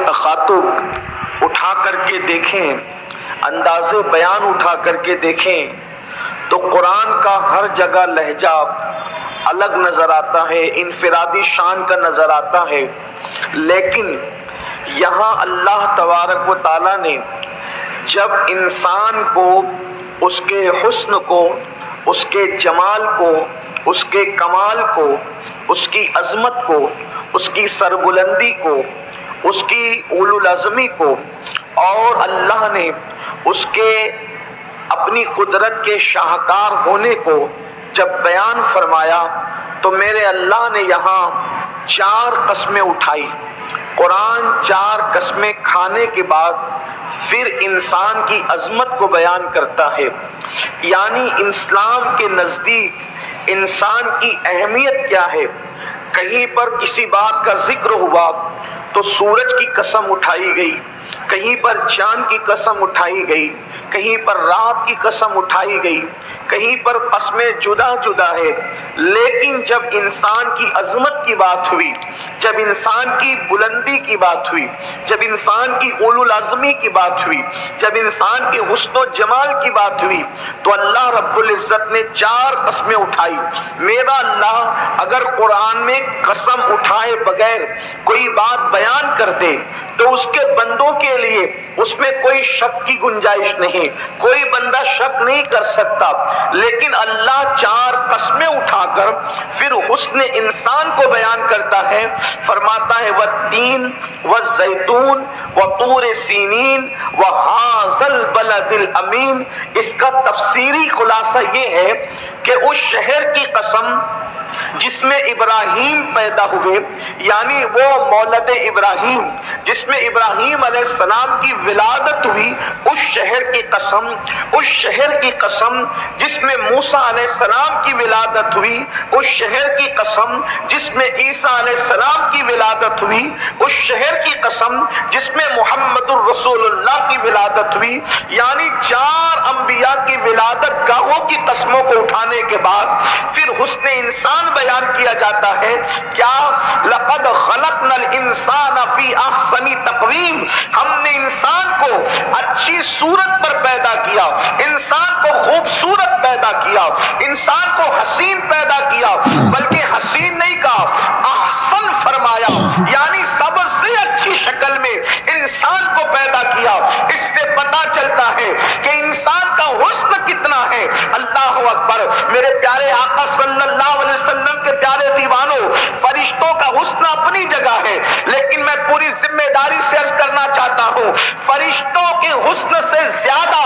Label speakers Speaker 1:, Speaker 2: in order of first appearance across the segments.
Speaker 1: تخاطب اٹھا کر کے دیکھیں، انداز بیان اٹھا کر کے دیکھیں تو قرآن کا ہر جگہ لہجہ الگ نظر آتا ہے، انفرادی شان کا نظر آتا ہے، لیکن یہاں اللہ تبارک و تعالیٰ نے جب انسان کو اس کے حسن کو، اس کے جمال کو، اس کے کمال کو، اس کی عظمت کو، اس کی سربلندی کو، اس کی اولو العزمی کو، اور اللہ نے اس کے اپنی قدرت کے شاہکار ہونے کو جب بیان فرمایا تو میرے اللہ نے یہاں 4 قسمیں اٹھائی۔ قرآن 4 قسمیں کھانے کے بعد پھر انسان کی عظمت کو بیان کرتا ہے، یعنی اسلام کے نزدیک انسان کی اہمیت کیا ہے۔ کہیں پر کسی بات کا ذکر ہوا تو سورج کی قسم اٹھائی گئی، کہیں پر چاند کی قسم اٹھائی گئی، کہیں پر رات کی قسم اٹھائی گئی، کہیں پر قسمیں جدا جدا ہے، لیکن جب انسان کی عظمت کی بات ہوئی، جب انسان کی بلندی کی بات ہوئی، جب انسان کی اولو العزمی کی بات ہوئی، جب انسان کے حسن و جمال کی بات ہوئی تو اللہ رب العزت نے 4 قسمیں اٹھائی۔ میرا اللہ اگر قرآن میں قسم اٹھائے بغیر کوئی بات بیان کر دے تو اس کے بندوں کے لیے اس میں کوئی شک کی گنجائش نہیں، کوئی بندہ شک نہیں کر سکتا، لیکن اللہ 4 قسمیں اٹھا کر پھر حسن انسان کو بیان کرتا ہے، فرماتا ہے والتین والزیتون وطور سینین وہذا البلد الامین۔ اس کا تفسیری خلاصہ یہ ہے کہ اس شہر کی قسم جس میں ابراہیم پیدا ہوئے، یعنی وہ مولد ابراہیم جس میں ابراہیم علیہ السلام کی ولادت ہوئی، اس شہر کی قسم، اس شہر کی قسم جس میں موسیٰ علیہ السلام کی ولادت ہوئی، اس شہر کی قسم جس میں عیسیٰ علیہ السلام کی ولادت ہوئی، اس شہر کی قسم جس میں محمد الرسول اللہ کی ولادت ہوئی، یعنی 4 انبیاء کی ولادت گاہوں کی قسموں کو اٹھانے کے بعد پھر حسن انسان بیان کیا جاتا ہے۔ کیا لقد خلقنا الانسان فی احسن تقویم، ہم نے انسان کو اچھی صورت پر پیدا کیا، انسان کو خوبصورت پیدا کیا، انسان کو حسین پیدا کیا، بلکہ حسین نہیں کہا، احسن فرمایا، یعنی سب سے اچھی شکل میں انسان کو پیدا کیا۔ اس سے پتا چلتا ہے کہ انسان کا حسن کتنا ہے۔ اللہ اکبر، میرے پیارے آقا صلی اللہ علیہ وسلم کے پیارے دیوانوں، فرشتوں کا حسن اپنی جگہ ہے، لیکن میں پوری ذمہ داری سے عرض کرنا چاہتا ہوں فرشتوں کے حسن سے زیادہ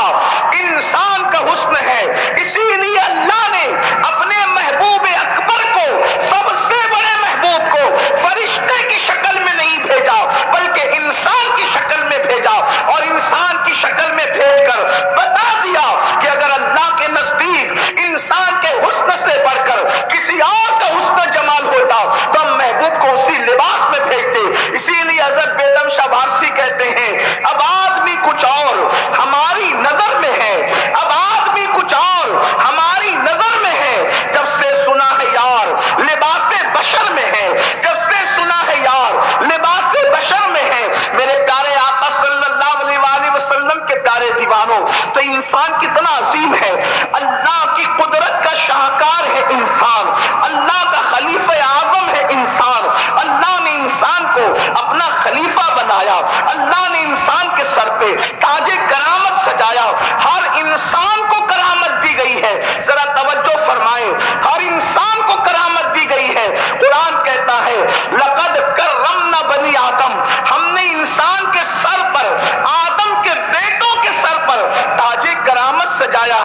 Speaker 1: انسان کا حسن ہے، اسی لیے اللہ نے اپنے محبوب اکبر کو، سب سے بڑے محبوب کو فرشتے کی شکل میں نہیں بھیجا بلکہ انسان کی شکل میں بھیجا، اور انسان کی شکل میں بھیج کر بتا دیا کہ اگر اللہ کے نزدیک انسان کے حسن سے بڑھ کر کسی اور کا حسن جمال ہوتا تو ہم محبوب کو اسی لباس میں بھیجتے۔ اسی لیے حضرت بیدم شاہ بارسی کہتے ہیں اب آدمی کچھ اور ہماری نظر میں ہے، اب آدمی کچھ اور ہماری نظر میں ہے، جب سے سنا ہے یار لباس بشر میں ہے، جب سے سنا ہے یار لباس بشر میں ہے۔ میرے پیارے آقا صلی اللہ علیہ وآلہ وسلم کے پیارے دیوانوں، تو انسان کتنا عظیم ہے، اللہ کی قدرت کا شاہکار ہے انسان، اللہ کا خلیفہ اعظم ہے انسان، اللہ نے انسان کو اپنا خلیفہ بنایا، اللہ نے انسان کے سر پہ تاج کرامت سجایا، ہر انسان کو کرامت دی گئی ہے،